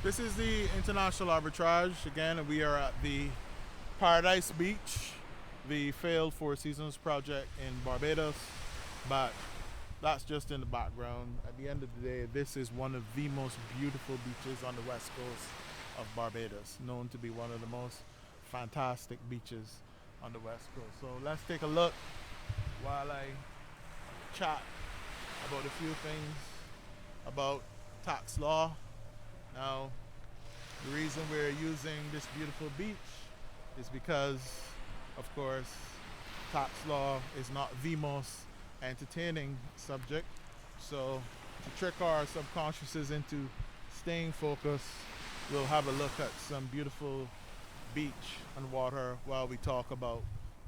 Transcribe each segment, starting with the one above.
This is the International Arbitrage. Again, we are at the Paradise Beach, the failed Four Seasons project in Barbados. But that's just in the background. At the end of the day, this is one of the most beautiful beaches on the west coast of Barbados, known to be one of the most fantastic beaches on the west coast. So let's take a look while I chat about a few things about tax law. Now, the reason we're using this beautiful beach is because, of course, tax law is not the most entertaining subject. So, to trick our subconsciouses into staying focused, we'll have a look at some beautiful beach and water while we talk about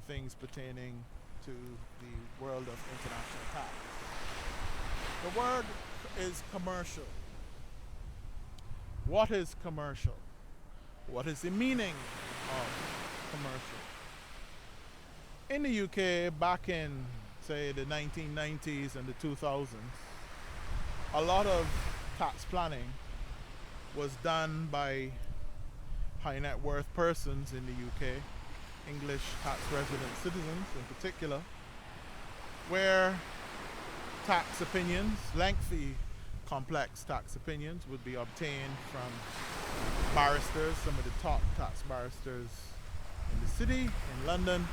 things pertaining to the world of international tax. The word is commercial. What is commercial? What is the meaning of commercial? In the UK, back in, say, the 1990s and the 2000s, a lot of tax planning was done by high net worth persons in the UK, English tax resident citizens in particular, where tax opinions, lengthy, complex tax opinions, would be obtained from barristers, some of the top tax barristers in the city, in London.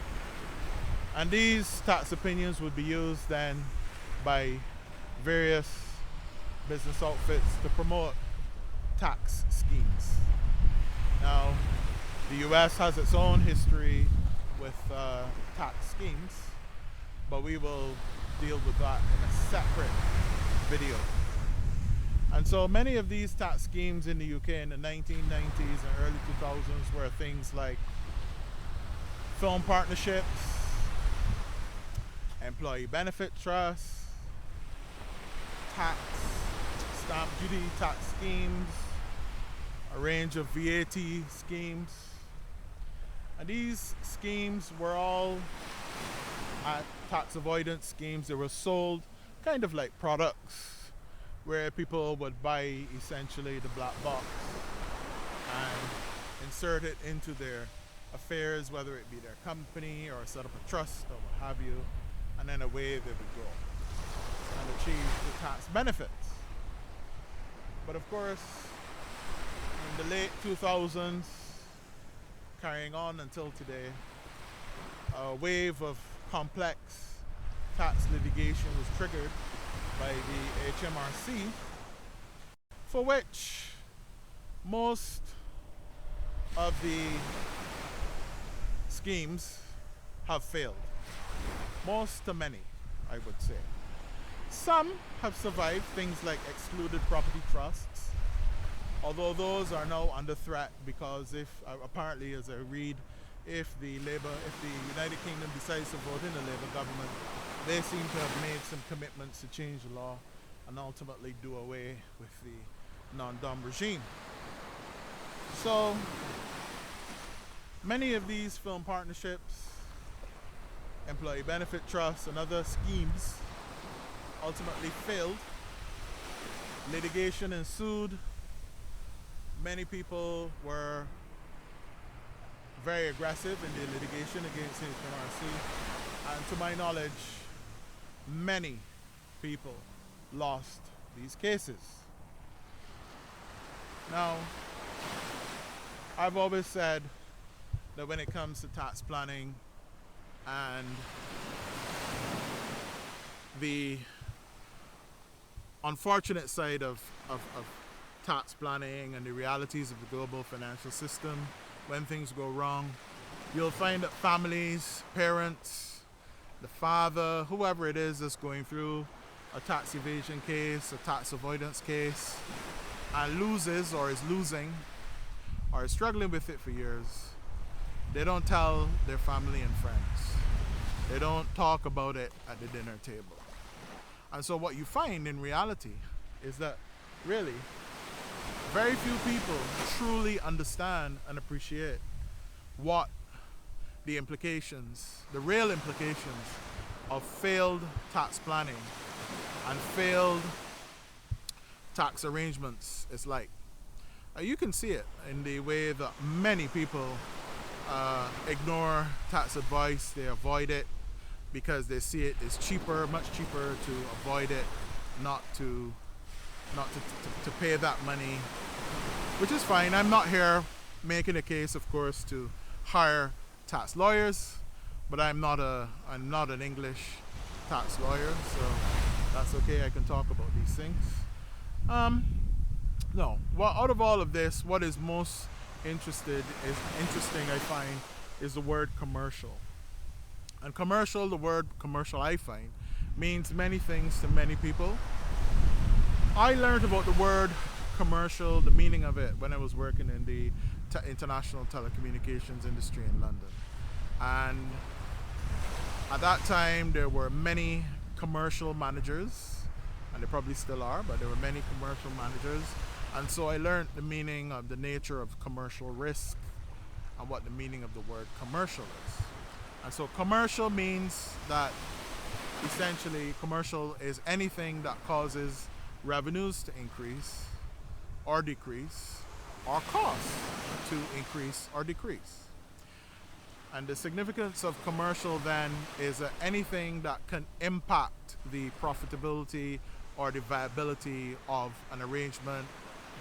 And these tax opinions would be used then by various business outfits to promote tax schemes. Now, the US has its own history with tax schemes, but we will deal with that in a separate video. And so many of these tax schemes in the UK in the 1990s and early 2000s were things like film partnerships, employee benefit trusts, tax, stamp duty tax schemes, a range of VAT schemes. And these schemes were all tax avoidance schemes. They were sold kind of like products where people would buy essentially the black box and insert it into their affairs, whether it be their company or set up a trust or what have you, and then away they would go and achieve the tax benefits. But of course, in the late 2000s, carrying on until today, a wave of complex tax litigation was triggered by the HMRC, for which most of the schemes have failed. Most to many, I would say. Some have survived, things like excluded property trusts, although those are now under threat because if, apparently as I read, if the United Kingdom decides to vote in the Labour government, they seem to have made some commitments to change the law and ultimately do away with the non-dom regime. So many of these film partnerships, employee benefit trusts, and other schemes ultimately failed. Litigation ensued. Many people were very aggressive in their litigation against HMRC, and to my knowledge, many people lost these cases. Now, I've always said that when it comes to tax planning and the unfortunate side of tax planning and the realities of the global financial system, when things go wrong, you'll find that families, parents, the father, whoever it is that's going through a tax evasion case, a tax avoidance case, and loses or is losing or is struggling with it for years, they don't tell their family and friends. They don't talk about it at the dinner table. And so what you find in reality is that really very few people truly understand and appreciate what the implications, the real implications of failed tax planning and failed tax arrangements is like. You can see it in the way that many people ignore tax advice. They avoid it because they see it as cheaper, much cheaper to avoid it, not to to pay that money, which is fine. I'm not here making a case, of course, to hire tax lawyers, but I'm not an English tax lawyer, so that's okay. I can talk about these things. No, well, out of all of this, what is most interesting, I find, is the word commercial. And commercial, the word commercial, I find, means many things to many people. I learned about the word commercial, the meaning of it, when I was working in the international telecommunications industry in London. And at that time, there were many commercial managers, and there probably still are, but there were many commercial managers. And so I learned the meaning of the nature of commercial risk and what the meaning of the word commercial is. And so commercial means that essentially commercial is anything that causes revenues to increase or decrease, or costs to increase or decrease. And the significance of commercial then is that anything that can impact the profitability or the viability of an arrangement,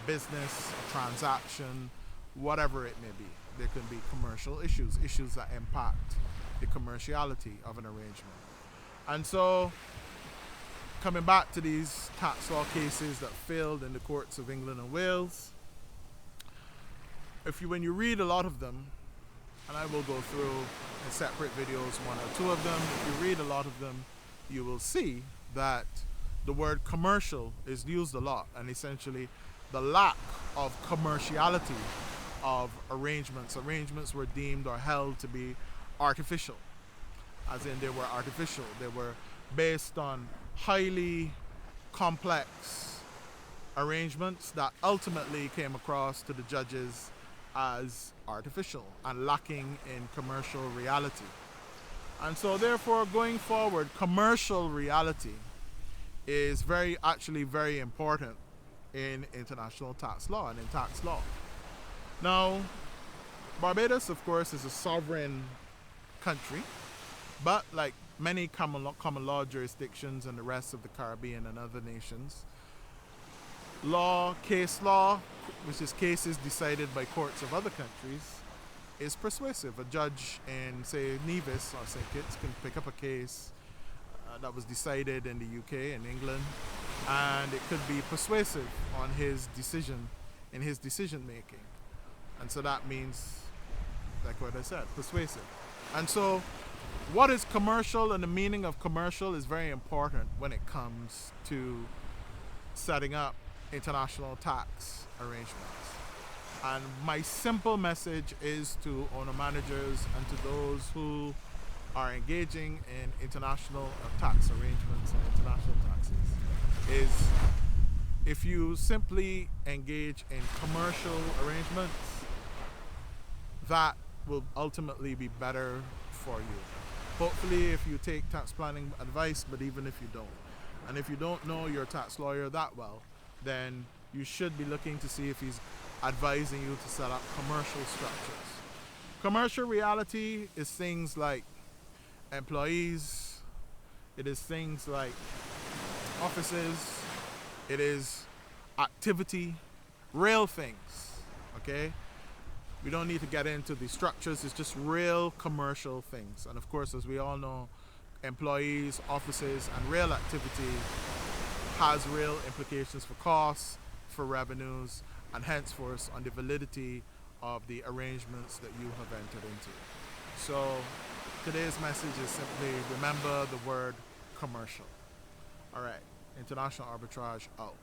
business, transaction, whatever it may be. There can be commercial issues that impact the commerciality of an arrangement. And so, coming back to these tax law cases that failed in the courts of England and Wales, when you read a lot of them, and I will go through in separate videos one or two of them, if you read a lot of them, you will see that the word commercial is used a lot, and essentially the lack of commerciality of arrangements. Arrangements were deemed or held to be artificial, as in they were artificial. They were based on highly complex arrangements that ultimately came across to the judges as artificial and lacking in commercial reality. And so therefore, going forward, commercial reality is actually very important in international tax law and in tax law. Now, Barbados, of course, is a sovereign country, but like many common law jurisdictions in the rest of the Caribbean and other nations, case law, which is cases decided by courts of other countries, is persuasive. A judge in, say, Nevis or St. Kitts can pick up a case that was decided in the UK and England, and it could be persuasive on his decision, in his decision making. And so that means, like what I said, persuasive. And so what is commercial and the meaning of commercial is very important when it comes to setting up international tax arrangements. And my simple message is to owner managers and to those who are engaging in international tax arrangements and international taxes is, if you simply engage in commercial arrangements, that will ultimately be better for you. Hopefully, if you take tax planning advice, but even if you don't. And if you don't know your tax lawyer that well, then you should be looking to see if he's advising you to set up commercial structures. Commercial reality is things like employees, it is things like offices, it is activity, real things, okay? We don't need to get into the structures, it's just real commercial things. And of course, as we all know, employees, offices, and real activity has real implications for costs, for revenues, and henceforth on the validity of the arrangements that you have entered into. So today's message is simply remember the word commercial. All right, international arbitrage out.